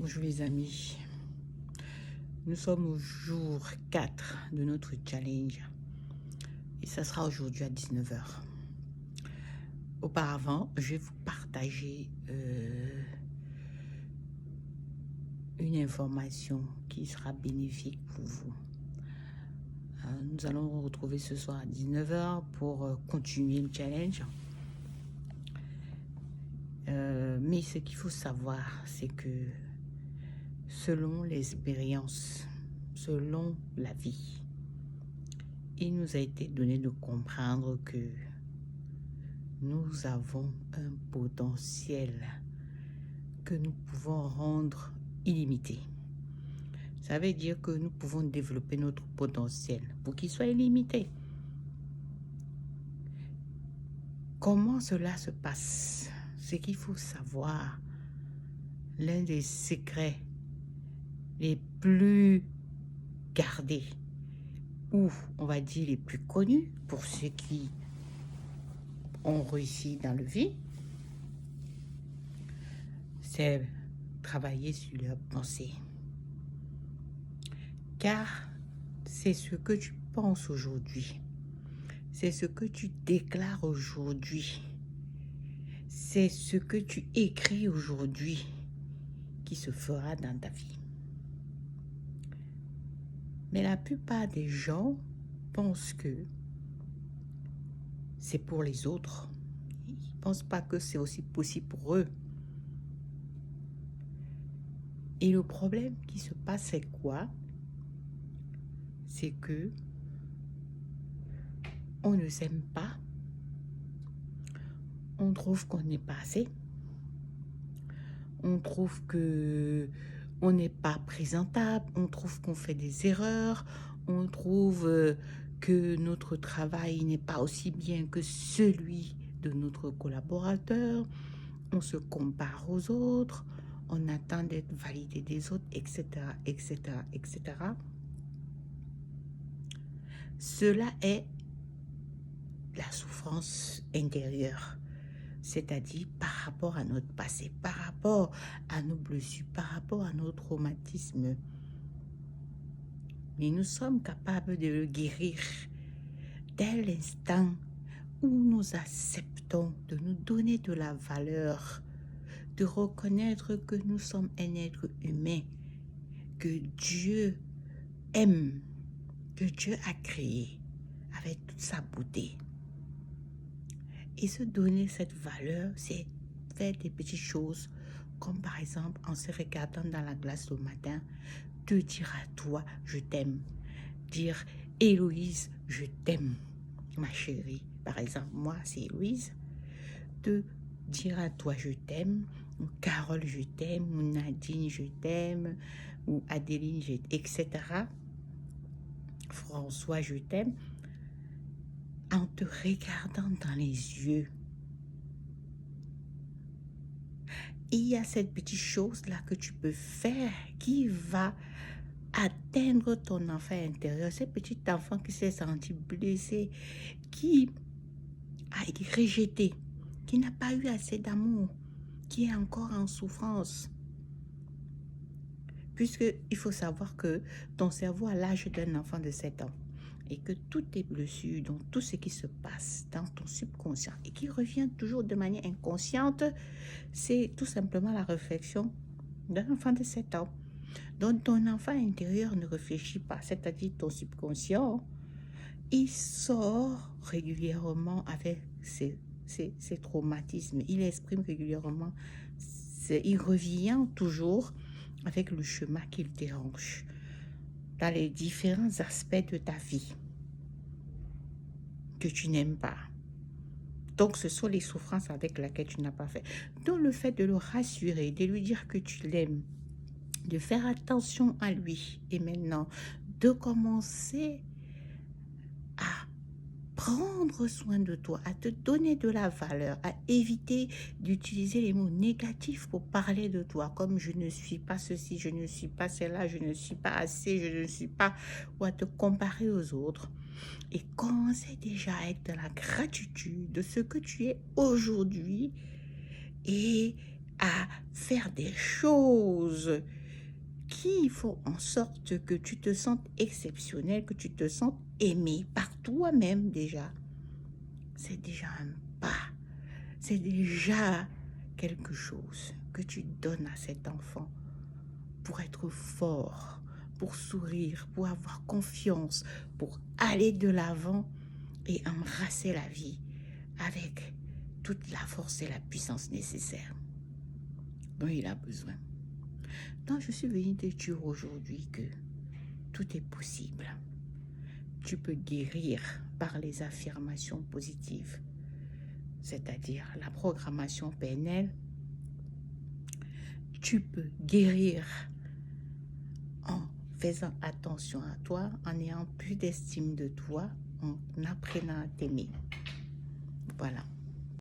Bonjour les amis, nous sommes au jour 4 de notre challenge et ça sera aujourd'hui à 19 heures. Auparavant, je vais vous partager une information qui sera bénéfique pour vous. Nous allons nous retrouver ce soir à 19 heures pour continuer le challenge. Mais ce qu'il faut savoir, c'est que selon l'expérience, selon la vie, il nous a été donné de comprendre que nous avons un potentiel que nous pouvons rendre illimité. Ça veut dire que nous pouvons développer notre potentiel pour qu'il soit illimité. Comment cela se passe? Ce qu'il faut savoir, l'un des secrets les plus gardés, ou on va dire les plus connus pour ceux qui ont réussi dans le vie, c'est travailler sur leur pensée. Car c'est ce que tu penses aujourd'hui, c'est ce que tu déclares aujourd'hui, c'est ce que tu écris aujourd'hui qui se fera dans ta vie. Mais la plupart des gens pensent que c'est pour les autres. Ils ne pensent pas que c'est aussi possible pour eux. Et le problème qui se passe, c'est quoi? C'est que on ne s'aime pas, on trouve qu'on n'est pas assez, on trouve que on n'est pas présentable, on trouve qu'on fait des erreurs, on trouve que notre travail n'est pas aussi bien que celui de notre collaborateur, on se compare aux autres, on attend d'être validé des autres, etc., etc., etc. Cela est la souffrance intérieure, c'est-à-dire par rapport à notre passé, par rapport à nos blessures, par rapport à nos traumatismes. Mais nous sommes capables de le guérir dès l'instant où nous acceptons de nous donner de la valeur, de reconnaître que nous sommes un être humain, que Dieu aime, que Dieu a créé avec toute sa beauté. Et se donner cette valeur, c'est faire des petites choses, comme par exemple en se regardant dans la glace le matin, te dire à toi, je t'aime. Dire, Héloïse, je t'aime, ma chérie. Par exemple, moi, c'est Héloïse. Te dire à toi, je t'aime. Ou Carole, je t'aime. Ou Nadine, je t'aime. Ou Adéline, etc. François, je t'aime. En te regardant dans les yeux. Il y a cette petite chose-là que tu peux faire qui va atteindre ton enfant intérieur, ce petit enfant qui s'est senti blessé, qui a été rejeté, qui n'a pas eu assez d'amour, qui est encore en souffrance. Puisqu'il faut savoir que ton cerveau a l'âge d'un enfant de 7 ans et que toutes tes blessures, donc tout ce qui se passe dans ton subconscient et qui revient toujours de manière inconsciente, c'est tout simplement la réflexion d'un enfant de 7 ans. Donc ton enfant intérieur ne réfléchit pas, c'est-à-dire ton subconscient, il sort régulièrement avec ses traumatismes, il exprime régulièrement, il revient toujours avec le chemin qu'il dérange dans les différents aspects de ta vie que tu n'aimes pas. Donc, ce sont les souffrances avec lesquelles tu n'as pas fait. Donc, le fait de le rassurer, de lui dire que tu l'aimes, de faire attention à lui et maintenant de commencer à prendre soin de toi, à te donner de la valeur, à éviter d'utiliser les mots négatifs pour parler de toi, comme je ne suis pas ceci, je ne suis pas cela, je ne suis pas assez, je ne suis pas, ou à te comparer aux autres. Et commencer déjà à être dans la gratitude de ce que tu es aujourd'hui et à faire des choses qui font en sorte que tu te sentes exceptionnel, que tu te sentes aimé par toi-même déjà. C'est déjà un pas. C'est déjà quelque chose que tu donnes à cet enfant pour être fort, pour sourire, pour avoir confiance, pour aller de l'avant et embrasser la vie avec toute la force et la puissance nécessaires dont il a besoin. Donc, je suis venue te dire aujourd'hui que tout est possible. Tu peux guérir par les affirmations positives, c'est-à-dire la programmation PNL. Tu peux guérir en faisant attention à toi, en ayant plus d'estime de toi, en apprenant à t'aimer. Voilà.